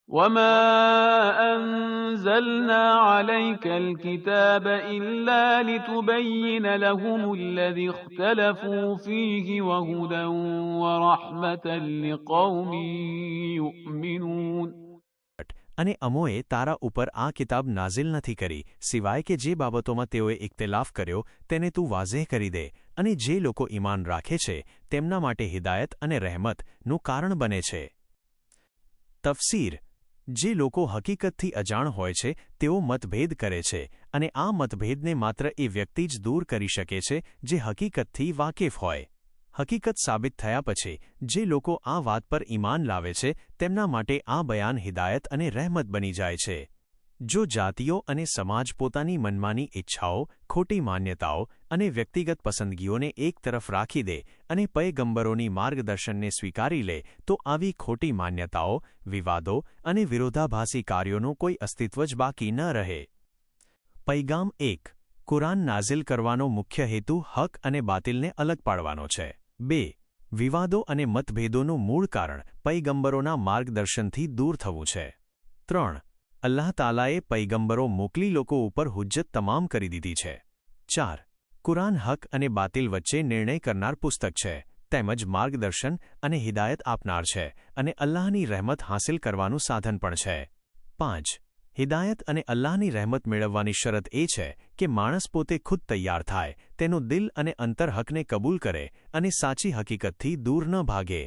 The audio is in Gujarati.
وما أنزلنا عليك الكتاب إلا لتبين لهم الذي اختلفوا فيه وهدى ورحمة لقوم يؤمنون. અને અમોએ તારા ઉપર આ કિતાબ નાઝિલ નથી કરી સિવાય કે જે બાબતોમાં તેઓએ ઇખ્તિલાફ કર્યો તેને તું વાઝેહ કરી દે અને જે લોકો ઈમાન રાખે છે તેમના માટે હિદાયત અને રહેમતનું કારણ બને છે. તફસીર જે લોકો હકીકતથી અજાણ હોય છે તેઓ મતભેદ કરે છે અને આ મતભેદને માત્ર એ વ્યક્તિ જ દૂર કરી શકે છે જે હકીકતથી વાકેફ હોય. હકીકત સાબિત થયા પછી જે લોકો આ વાત પર ઈમાન લાવે છે તેમના માટે આ બયાન હિદાયત અને રહેમત બની જાય છે. જો જાતિઓ અને સમાજ પોતાની મનમાની ઈચ્છાઓ, ખોટી માન્યતાઓ અને વ્યક્તિગત પસંદગીઓને એક તરફ રાખી દે અને પયગંબરોની માર્ગદર્શનને સ્વીકારી લે તો આવી ખોટી માન્યતાઓ, વિવાદો અને વિરોધાભાસી કાર્યોનું કોઈ અસ્તિત્વ જ બાકી ન રહે. પૈગામ 1. કુરાન નાઝિલ કરવાનો મુખ્ય હેતુ હક અને બાતિલને અલગ પાડવાનો છે. 2. વિવાદો અને મતભેદોનું મૂળ કારણ પયગંબરોના માર્ગદર્શનથી દૂર થવું છે. 3. અલ્લાહ તાલાએ પયગંબરો મોકલી લોકો ઉપર હુજ્જત તમામ કરી દીધી છે. 4. કુરાન હક અને બાતિલ વચ્ચે નિર્ણય કરનાર પુસ્તક છે તેમજ માર્ગદર્શન અને હિદાયત આપનાર છે અને અલ્લાહની રહેમત હાંસિલ કરવાનું સાધન પણ છે. 5. હિદાયત અને અલ્લાહની રહેમત મેળવવાની શરત એ છે કે માણસ પોતે ખુદ તૈયાર થાય, તેનું દિલ અને અંતર હકને કબૂલ કરે અને સાચી હકીકતથી દૂર ન ભાગે.